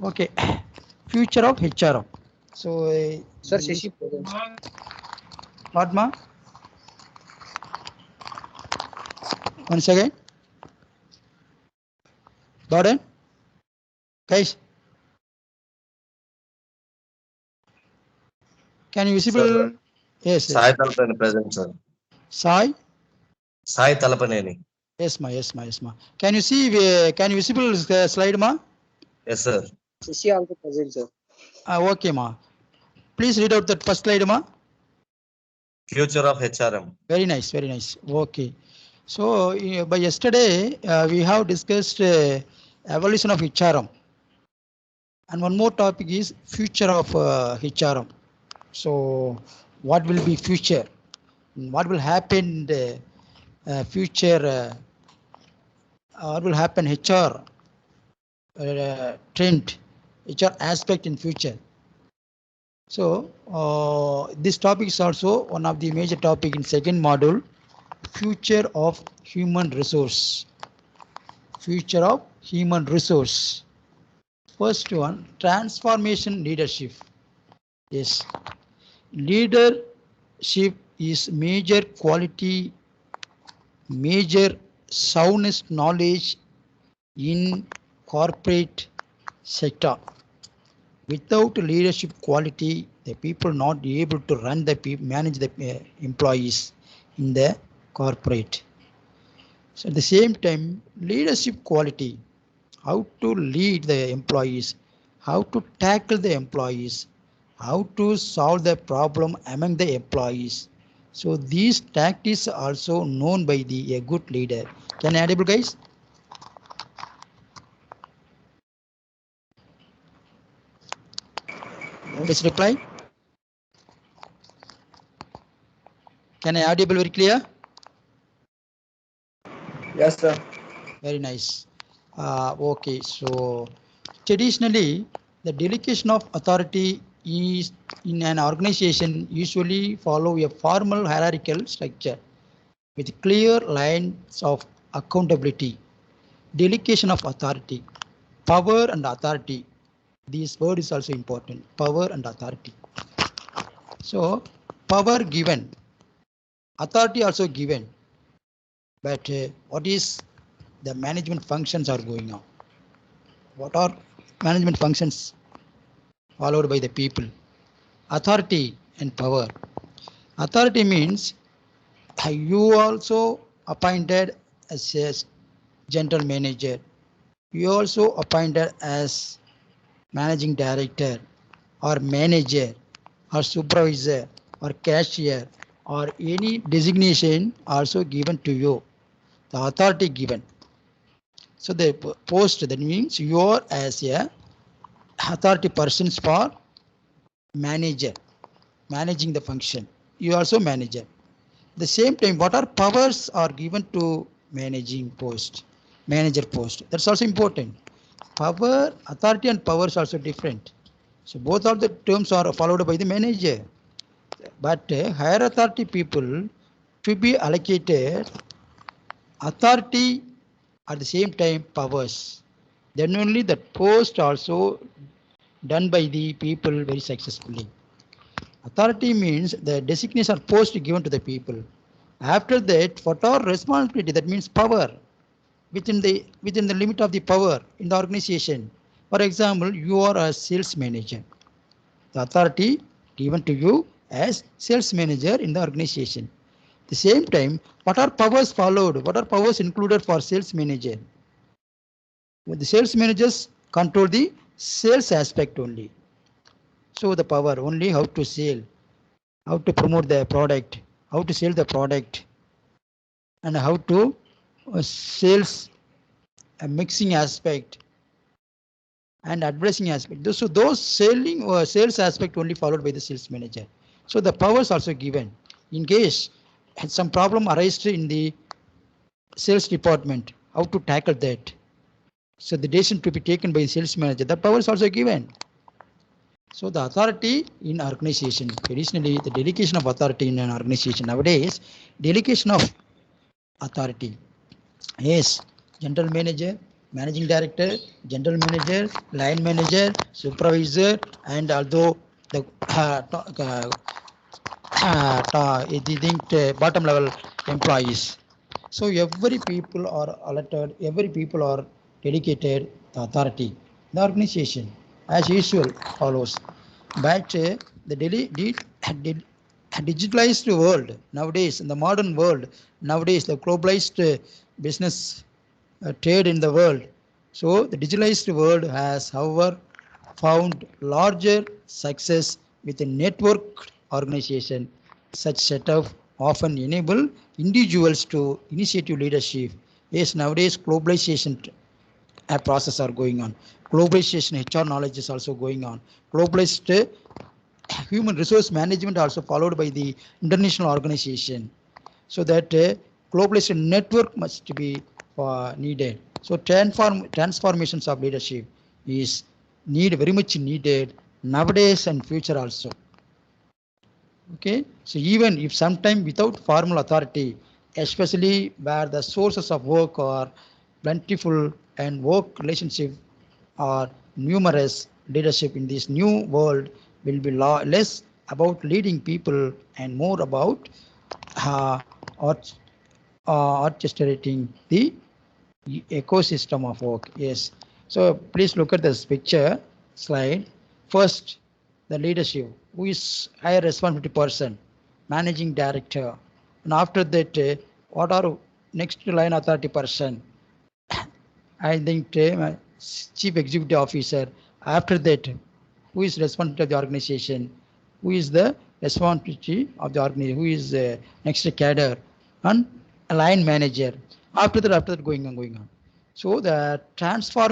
Okay. Future of HRM. So, Sir, Shashi present. what ma? Once again. Pardon? Guys. Can you visible? Sir, Yes, Sai yes. Talapani present, sir. Sai? Sai Talapaneni. Yes, ma. Yes, ma. Yes, ma. Can you see? Can you visible slide, ma? Yes, sir. Shashi also present, sir. Okay, ma. Please read out that first slide, ma. Future of HRM. Very nice, very nice. Okay. So, by yesterday, we have discussed evolution of HRM. And one more topic is future of HRM. So, what will be future? What will happen in the future? What will happen HR trend, HR aspect in future? So, this topic is also one of the major topic in second module, future of human resource. Future of human resource. First one, transformation leadership. Yes, leadership is major quality, major soundness knowledge in corporate sector. Without leadership quality, the people not able to run the manage the employees in the corporate. So at the same time, leadership quality, how to lead the employees, how to tackle the employees, how to solve the problem among the employees. So these tactics are also known by the a good leader. Can I audible, guys? Let's reply. Can I audible very clear? Yes, sir. Very nice. Okay, so traditionally, the delegation of authority is in an organization usually follow a formal hierarchical structure with clear lines of accountability. Delegation of authority, power and authority. This word is also important. Power and authority. So, power given, authority also given. But what is the management functions are going on? What are management functions followed by the people? Authority and power. Authority means you also appointed as a general manager. You also appointed as managing director or manager or supervisor or cashier or any designation also given to you. The authority given. So the post, that means you are as a authority persons for manager, managing the function. You also manager. The same time, what are powers are given to managing post, manager post. That's also important. Power, authority and powers also different. So both of the terms are followed by the manager. But higher authority people to be allocated authority at the same time powers. Then only that post also done by the people very successfully. Authority means the designation or post given to the people. After that, what are responsibility? That means power within the limit of the power in the organization. For example, you are a sales manager. The authority given to you as sales manager in the organization. At the same time, what are powers followed? What are powers included for sales manager? The sales managers control the sales aspect only. So the power only how to sell, how to promote the product, how to sell the product, and how to sales mixing aspect and advertising aspect. So those selling or sales aspect only followed by the sales manager. So the powers also given. In case some problem arises in the sales department, how to tackle that. So the decision to be taken by the sales manager, the power is also given. So the authority in organization, traditionally the delegation of authority in an organization nowadays, delegation of authority. Yes, general manager, managing director, general manager, line manager, supervisor, and although the bottom level employees. So every people are elected, every people are dedicated the authority. The organization, as usual, follows. But the digitalized world nowadays, in the modern world, nowadays the globalized business trade in the world. So the digitalized world has, however, found larger success with a networked organization. Such setup often enable individuals to initiative leadership. Yes, nowadays globalization process are going on. Globalization HR knowledge is also going on. Globalized human resource management also followed by the international organization. So that globalization network must be needed. So transformations of leadership is very much needed nowadays and future also. Okay, so even if sometime without formal authority, especially where the sources of work are plentiful and work relationship are numerous, leadership in this new world will be less about leading people and more about uh, orchestrating the ecosystem of work. Yes. So please look at this picture slide. First, the leadership, who is higher responsibility person, managing director, and after that, what are next line authority person? I think chief executive officer. After that, who is responsible of the organization? Who is the responsibility of the organization? Who is next cadre and a line manager? After that, going on. So the transform